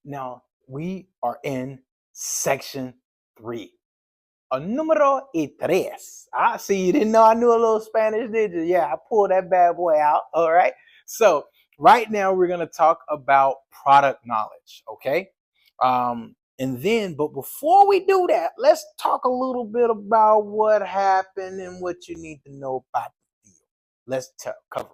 Now, we are in section 3. Número y tres. I see you didn't know I knew a little Spanish, did you? Yeah, I pulled that bad boy out. All right. So right now we're going to talk about product knowledge. Okay. But before we do that, let's talk a little bit about what happened and what you need to know about the deal. Let's cover.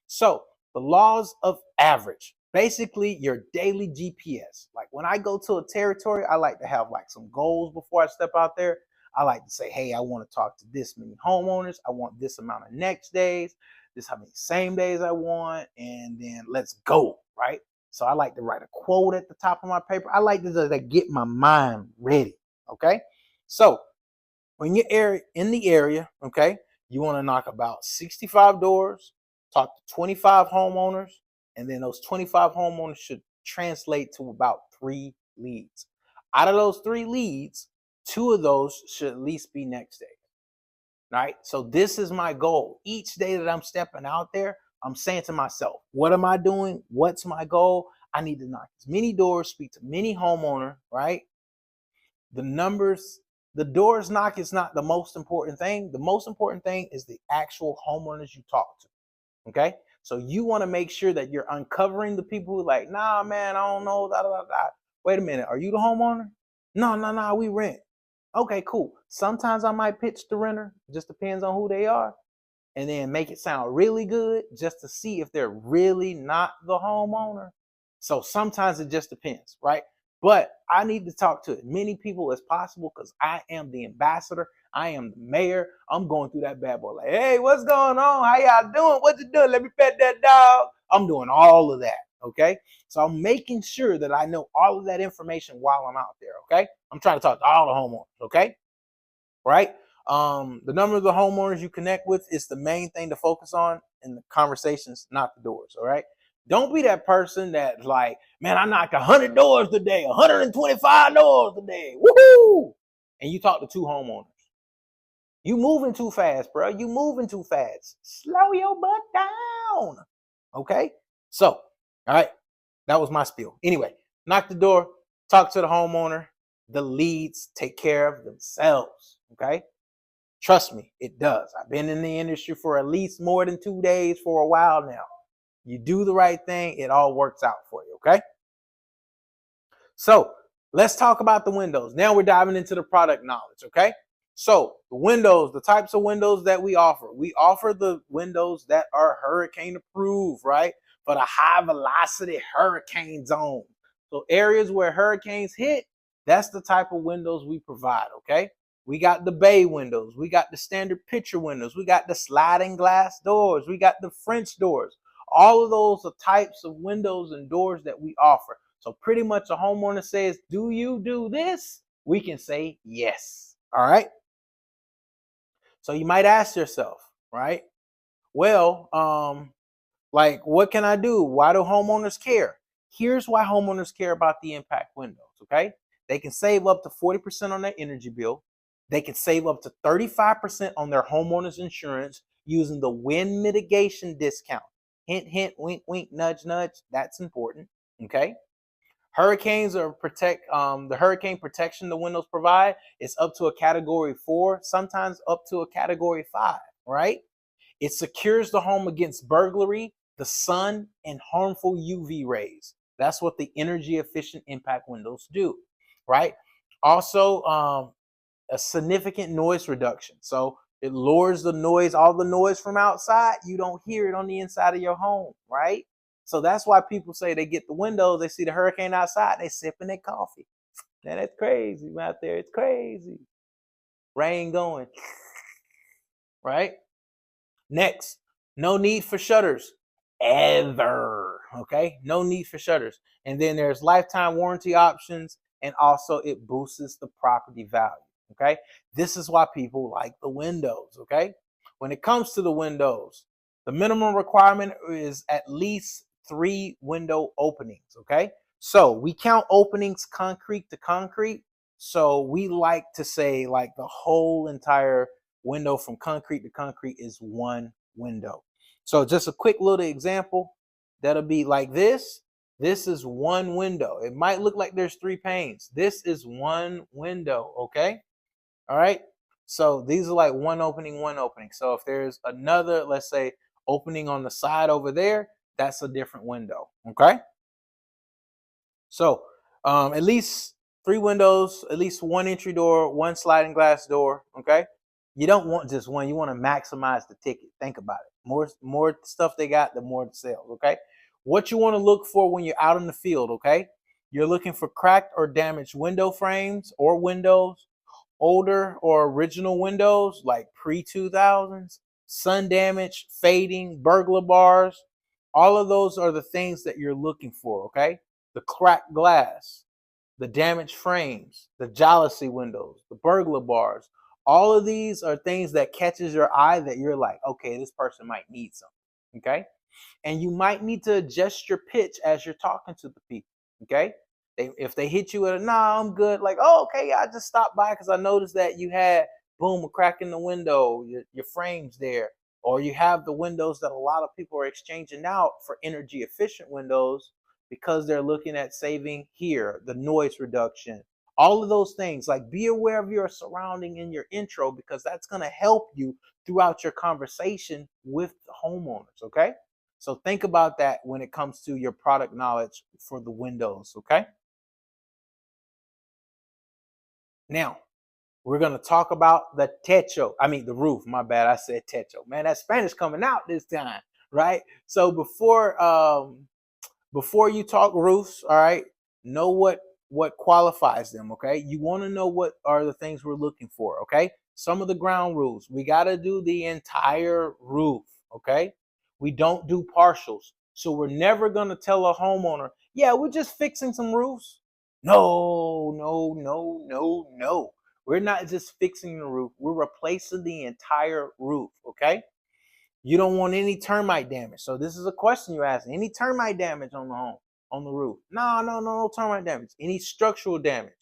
So the laws of average, basically your daily GPS. Like when I go to a territory, I like to have like some goals before I step out there. I like to say, hey, I want to talk to this many homeowners. I want this amount of next days, this how many same days I want, and then let's go, right? So I like to write a quote at the top of my paper. I like to get my mind ready, okay? So when you're in the area, okay, you want to knock about 65 doors, talk to 25 homeowners, and then those 25 homeowners should translate to about 3 leads. Out of those 3 leads, 2 of those should at least be next day. Right? So this is my goal. Each day that I'm stepping out there, I'm saying to myself, what am I doing? What's my goal? I need to knock as many doors, speak to many homeowners, right? The doors knock is not the most important thing. The most important thing is the actual homeowners you talk to. Okay? So you want to make sure that you're uncovering the people who are like, nah, man, I don't know. Wait a minute. Are you the homeowner? No, we rent. Okay, cool. Sometimes I might pitch the renter, just depends on who they are, and then make it sound really good just to see if they're really not the homeowner. So sometimes it just depends, right? But I need to talk to as many people as possible because I am the ambassador. I am the mayor. I'm going through that bad boy like, hey, what's going on? How y'all doing? What you doing? Let me pet that dog. I'm doing all of that. Okay. So I'm making sure that I know all of that information while I'm out there. Okay. I'm trying to talk to all the homeowners. Okay. Right. The number of the homeowners you connect with is the main thing to focus on in the conversations, not the doors. All right. Don't be that person that's like, man, I knocked 100 doors today, 125 doors today. Woohoo! And you talk to 2 homeowners. You moving too fast, bro. You moving too fast. Slow your butt down. Okay. So, all right. That was my spiel. Anyway, knock the door, talk to the homeowner. The leads take care of themselves. Okay. Trust me, it does. I've been in the industry for at least more than 2 days for a while now. You do the right thing, it all works out for you. Okay. So let's talk about the windows. Now we're diving into the product knowledge. Okay. So the windows, the types of windows that we offer the windows that are hurricane approved, right? For the high velocity hurricane zone. So areas where hurricanes hit, that's the type of windows we provide, okay? We got the bay windows. We got the standard picture windows. We got the sliding glass doors. We got the French doors. All of those are types of windows and doors that we offer. So pretty much a homeowner says, do you do this? We can say yes, all right? So you might ask yourself, right? Well, like, what can I do? Why do homeowners care? Here's why homeowners care about the impact windows, okay? They can save up to 40% on their energy bill. They can save up to 35% on their homeowner's insurance using the wind mitigation discount. Hint, hint, wink, wink, nudge, nudge. That's important, okay? Hurricanes are the hurricane protection the windows provide is up to a category 4, sometimes up to a category 5, right? It secures the home against burglary, the sun, and harmful UV rays. That's what the energy efficient impact windows do, right? Also, a significant noise reduction. So it lowers the noise, all the noise from outside. You don't hear it on the inside of your home, right? So that's why people say they get the windows, they see the hurricane outside, they sipping their coffee. Man, that's crazy out there. It's crazy. Rain going, right? Next, no need for shutters ever. Okay, no need for shutters. And then there's lifetime warranty options, and also it boosts the property value. Okay, this is why people like the windows. Okay, when it comes to the windows, the minimum requirement is at least 3 window openings. Okay, so we count openings concrete to concrete. So we like to say like the whole entire window from concrete to concrete is 1 window. So just a quick little example, that'll be like this. This is one window. It might look like there's 3 panes. This is one window, okay? All right. So these are like one opening, one opening. So if there's another, let's say, opening on the side over there, that's a different window, okay? So at least 3 windows, at least one entry door, one sliding glass door. Okay. You don't want just one. You want to maximize the ticket. Think about it. More stuff they got, the more the sales. Okay. What you want to look for when you're out in the field. Okay. You're looking for cracked or damaged window frames or windows, older or original windows like pre-2000s, sun damage, fading, burglar bars. All of those are the things that you're looking for, okay? The cracked glass, the damaged frames, the jalousie windows, the burglar bars. All of these are things that catches your eye that you're like, okay, this person might need something, okay? And you might need to adjust your pitch as you're talking to the people, okay? If they hit you with a nah, I'm good, like, oh, okay, I just stopped by because I noticed that you had, boom, a crack in the window, your frame's there, or you have the windows that a lot of people are exchanging out for energy efficient windows because they're looking at saving here, the noise reduction, all of those things. Like, be aware of your surrounding in your intro because that's going to help you throughout your conversation with the homeowners, okay? So think about that when it comes to your product knowledge for the windows, okay? Now, we're going to talk about the techo. I mean, the roof. My bad. I said techo. Man, that Spanish coming out this time, right? So before you talk roofs, all right, know what qualifies them, okay? You want to know what are the things we're looking for, okay? Some of the ground rules. We got to do the entire roof, okay? We don't do partials. So we're never going to tell a homeowner, yeah, we're just fixing some roofs. No, no, no, no, no. We're not just fixing the roof. We're replacing the entire roof, okay? You don't want any termite damage. So this is a question you ask. Any termite damage on the home, on the roof? No, no, no, no termite damage. Any structural damage?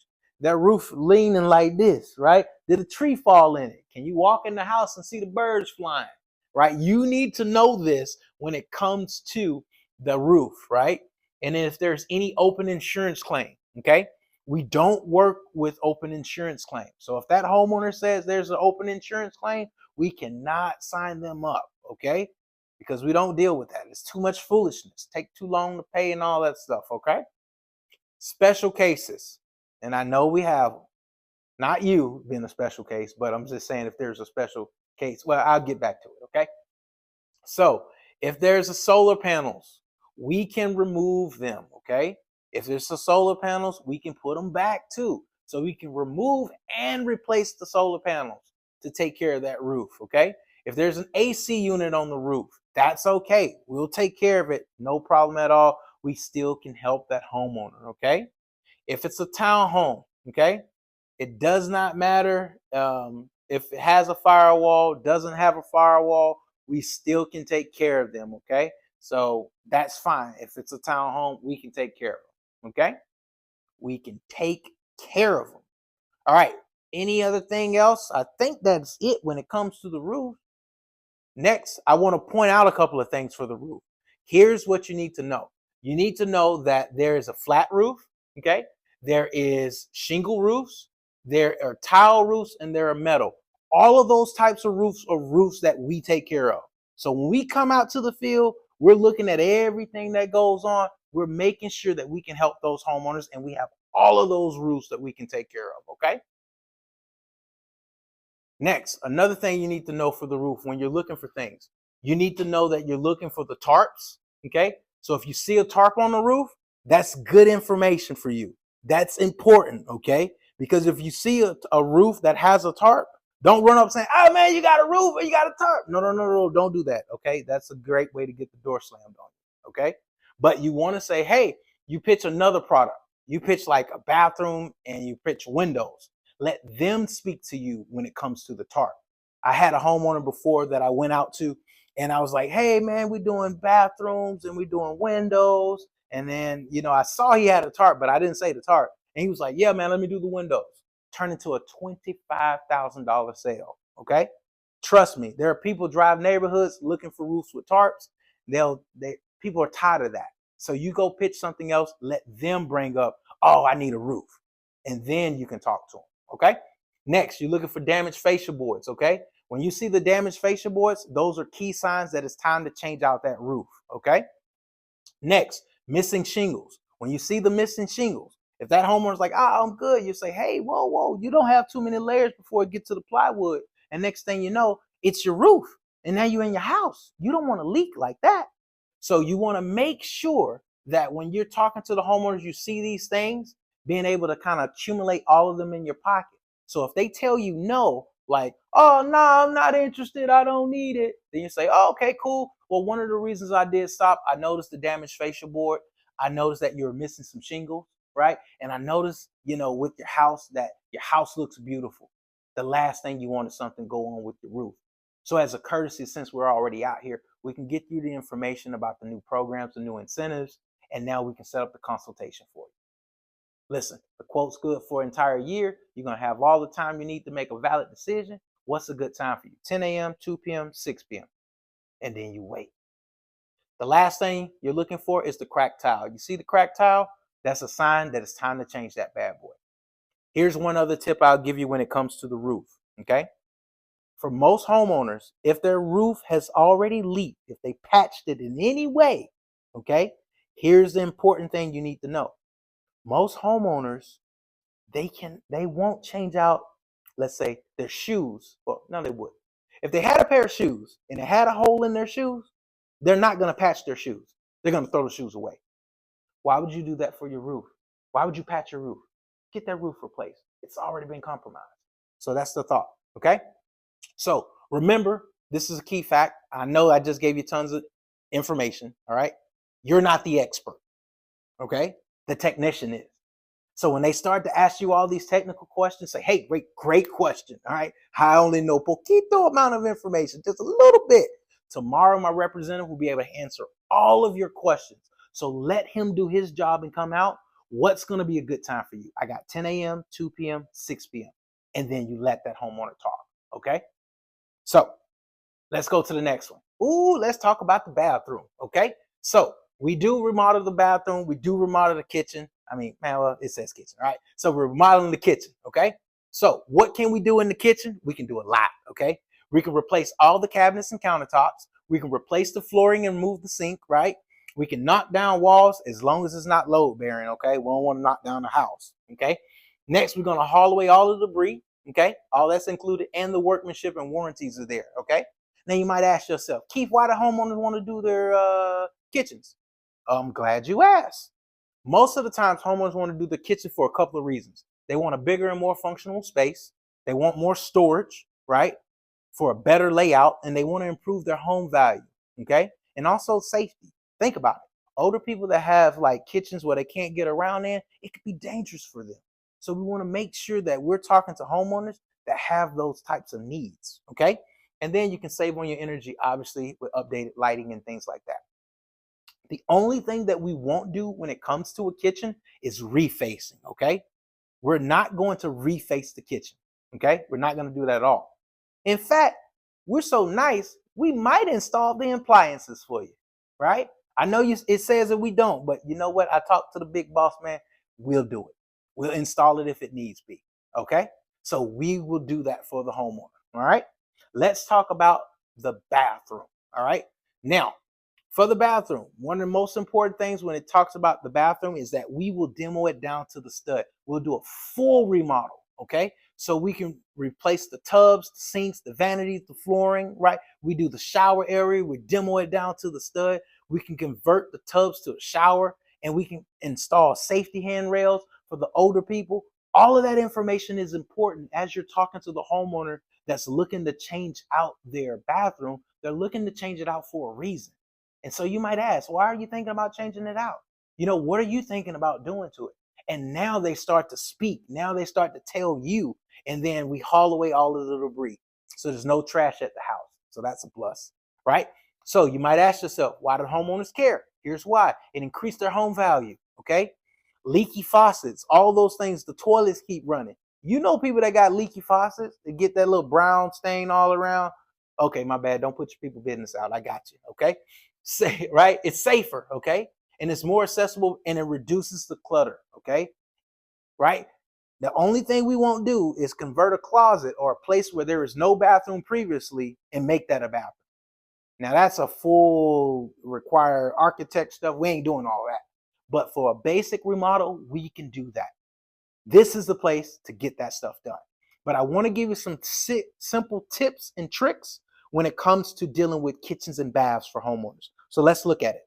That roof leaning like this, right? Did a tree fall in it? Can you walk in the house and see the birds flying? Right? You need to know this when it comes to the roof, right? And if there's any open insurance claim, okay? We don't work with open insurance claims. So if that homeowner says there's an open insurance claim, we cannot sign them up, okay? Because we don't deal with that. It's too much foolishness. Take too long to pay and all that stuff, okay? Special cases. And I know we have them. Not you being a special case, but I'm just saying if there's a special case. Well, I'll get back to it, okay? So if there's a solar panels, we can remove them, okay? If there's a solar panels, we can put them back too. So we can remove and replace the solar panels to take care of that roof, okay? If there's an AC unit on the roof, that's okay. We'll take care of it. No problem at all. We still can help that homeowner, okay? If it's a townhome, okay? It does not matter if it has a firewall, doesn't have a firewall, we still can take care of them, okay? So that's fine. If it's a townhome, we can take care of them, okay? We can take care of them. All right. Any other thing else? I think that's it when it comes to the roof. Next, I want to point out a couple of things for the roof. Here's what you need to know. You need to know that there is a flat roof, okay? There is shingle roofs, there are tile roofs, and there are metal. All of those types of roofs are roofs that we take care of. So when we come out to the field, we're looking at everything that goes on. We're making sure that we can help those homeowners, and we have all of those roofs that we can take care of, okay? Next, another thing you need to know for the roof when you're looking for things, you need to know that you're looking for the tarps, okay? So if you see a tarp on the roof, that's good information for you. That's important, okay? Because if you see a roof that has a tarp, don't run up saying, oh man, you got a roof or you got a tarp. No, no, no, no, don't do that, okay? That's a great way to get the door slammed on you, okay? But you want to say, hey, you pitch another product. You pitch like a bathroom and you pitch windows. Let them speak to you when it comes to the tarp. I had a homeowner before that I went out to, and I was like, hey, man, we're doing bathrooms and we're doing windows. And then, I saw he had a tarp, but I didn't say the tarp. And he was like, yeah, man, let me do the windows. Turned into a $25,000 sale. Okay. Trust me, there are people drive neighborhoods looking for roofs with tarps. People are tired of that. So you go pitch something else, let them bring up, oh, I need a roof. And then you can talk to them, okay? Next, you're looking for damaged fascia boards, okay? When you see the damaged fascia boards, those are key signs that it's time to change out that roof, okay? Next, missing shingles. When you see the missing shingles, if that homeowner's like, I'm good, you say, hey, whoa, you don't have too many layers before it gets to the plywood. And next thing you know, it's your roof. And now you're in your house. You don't want to leak like that. So you want to make sure that when you're talking to the homeowners, you see these things, being able to kind of accumulate all of them in your pocket. So if they tell you no, like, oh, no, I'm not interested, I don't need it, then you say, oh, okay, cool. Well, one of the reasons I did stop, I noticed the damaged fascia board. I noticed that you're missing some shingles, right? And I noticed, with your house, that your house looks beautiful. The last thing you want is something go on with the roof. So as a courtesy, since we're already out here, we can get you the information about the new programs, the new incentives, and now we can set up the consultation for you. Listen, the quote's good for an entire year. You're going to have all the time you need to make a valid decision. What's a good time for you? 10 a.m., 2 p.m., 6 p.m. And then you wait. The last thing you're looking for is the cracked tile. You see the cracked tile? That's a sign that it's time to change that bad boy. Here's one other tip I'll give you when it comes to the roof, okay? For most homeowners, if their roof has already leaked, if they patched it in any way, okay, here's the important thing you need to know. Most homeowners, they won't change out, let's say, their shoes. Well, no, they would. If they had a pair of shoes and it had a hole in their shoes, they're not going to patch their shoes. They're going to throw the shoes away. Why would you do that for your roof? Why would you patch your roof? Get that roof replaced. It's already been compromised. So that's the thought, okay? So remember, this is a key fact. I know I just gave you tons of information, all right? You're not the expert, okay? The technician is. So when they start to ask you all these technical questions, say, hey, great question, all right? I only know poquito amount of information, just a little bit. Tomorrow, my representative will be able to answer all of your questions. So let him do his job and come out. What's going to be a good time for you? I got 10 a.m., 2 p.m., 6 p.m. And then you let that homeowner talk, okay? So let's go to the next one. Let's talk about the bathroom, okay? So we do remodel the bathroom. We do remodel the kitchen. It says kitchen, right? So we're remodeling the kitchen, okay? So what can we do in the kitchen? We can do a lot, okay? We can replace all the cabinets and countertops. We can replace the flooring and move the sink, right? We can knock down walls as long as it's not load bearing, okay? We don't want to knock down the house, okay? Next, we're going to haul away all the debris, okay? All that's included, and the workmanship and warranties are there, okay? Now you might ask yourself, Keith, why do homeowners want to do their kitchens? I'm glad you asked. Most of the times, homeowners want to do the kitchen for a couple of reasons. They want a bigger and more functional space. They want more storage, right? For a better layout, and they want to improve their home value, okay? And also safety. Think about it. Older people that have like kitchens where they can't get around in, it could be dangerous for them. So we want to make sure that we're talking to homeowners that have those types of needs, okay? And then you can save on your energy, obviously, with updated lighting and things like that. The only thing that we won't do when it comes to a kitchen is refacing, okay? We're not going to reface the kitchen, okay? We're not going to do that at all. In fact, we're so nice, we might install the appliances for you, right? I know it says that we don't, but you know what? I talked to the big boss, man. We'll do it. We'll install it if it needs be, okay? So we will do that for the homeowner, all right? Let's talk about the bathroom, all right? Now, for the bathroom, one of the most important things when it talks about the bathroom is that we will demo it down to the stud. We'll do a full remodel, okay? So we can replace the tubs, the sinks, the vanities, the flooring, right? We do the shower area. We demo it down to the stud. We can convert the tubs to a shower, and we can install safety handrails for the older people. All of that information is important as you're talking to the homeowner that's looking to change out their bathroom. They're looking to change it out for a reason. And so you might ask, why are you thinking about changing it out? What are you thinking about doing to it? And now they start to speak. Now they start to tell you, and then we haul away all of the debris. So there's no trash at the house. So that's a plus, right? So you might ask yourself, why do homeowners care? Here's why. It increased their home value, okay? Leaky faucets, all those things, the toilets keep running. You know people that got leaky faucets, that get that little brown stain all around. Okay, my bad. Don't put your people business out. I got you, okay? Say, right? It's safer, okay? and it's more accessible and it reduces the clutter. Okay, right? The only thing we won't do is convert a closet or a place where there is no bathroom previously and make that a bathroom. Now that's a full require architect stuff. We ain't doing all that. But for a basic remodel, we can do that. This is the place to get that stuff done. But I want to give you some simple tips and tricks when it comes to dealing with kitchens and baths for homeowners. So let's look at it.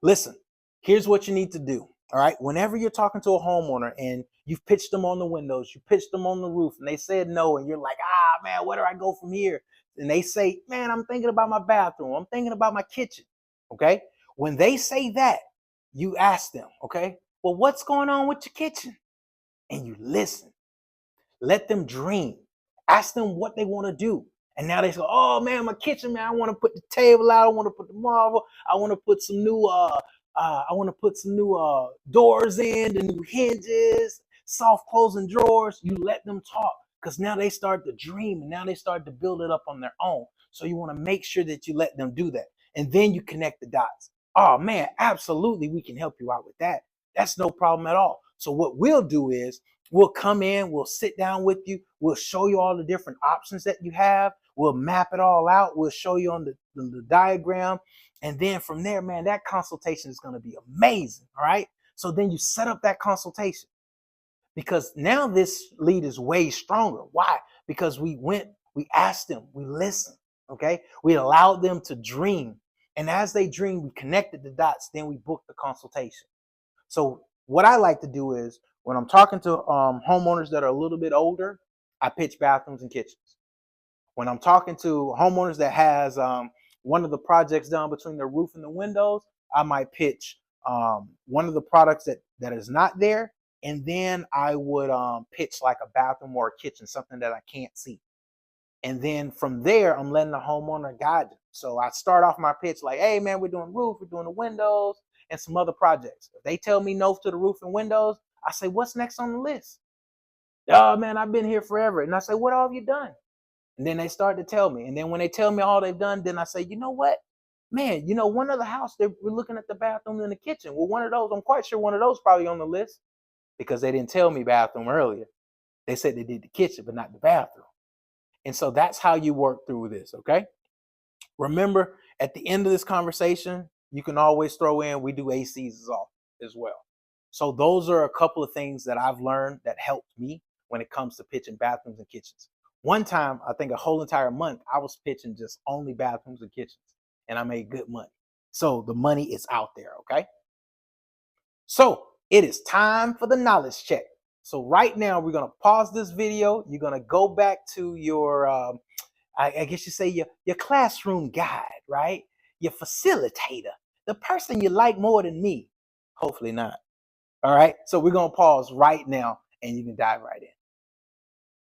Listen, here's what you need to do. All right. Whenever you're talking to a homeowner and you've pitched them on the windows, you pitched them on the roof, and they said no, and you're like, man, where do I go from here? And they say, man, I'm thinking about my bathroom. I'm thinking about my kitchen. Okay. When they say that, you ask them, okay, well, what's going on with your kitchen? And you listen. Let them dream. Ask them what they want to do. And now they say, oh man, my kitchen, man, I want to put the table out. I want to put the marble. I want to put some new doors in, the new hinges, soft closing drawers. You let them talk, because now they start to dream and now they start to build it up on their own. So you want to make sure that you let them do that. And then you connect the dots. Oh man, absolutely, we can help you out with that. That's no problem at all. So what we'll do is we'll come in, we'll sit down with you, we'll show you all the different options that you have, we'll map it all out, we'll show you on the diagram. And then from there, man, that consultation is going to be amazing. All right. So then you set up that consultation, because now this lead is way stronger. Why? Because we asked them, we listened. Okay. We allowed them to dream. And as they dream, we connected the dots. Then we booked the consultation. So what I like to do is when I'm talking to homeowners that are a little bit older, I pitch bathrooms and kitchens. When I'm talking to homeowners that has one of the projects done between the roof and the windows, I might pitch one of the products that is not there. And then I would pitch like a bathroom or a kitchen, something that I can't see. And then from there, I'm letting the homeowner guide them. So I start off my pitch like, hey, man, we're doing roof, we're doing the windows, and some other projects. If they tell me no to the roof and windows, I say, what's next on the list? Oh, man, I've been here forever. And I say, what all have you done? And then they start to tell me. And then when they tell me all they've done, then I say, you know what? Man, one other house, we're looking at the bathroom and the kitchen. Well, one of those, I'm quite sure one of those probably on the list, because they didn't tell me bathroom earlier. They said they did the kitchen, but not the bathroom. And so that's how you work through this, okay? Remember, at the end of this conversation, you can always throw in, we do ACs as well. So those are a couple of things that I've learned that helped me when it comes to pitching bathrooms and kitchens. One time, I think a whole entire month, I was pitching just only bathrooms and kitchens, and I made good money. So the money is out there, okay? So it is time for the knowledge check. So right now, we're going to pause this video. You're going to go back to your, I guess you say your classroom guide, right? Your facilitator, the person you like more than me. Hopefully not. All right. So we're going to pause right now and you can dive right in.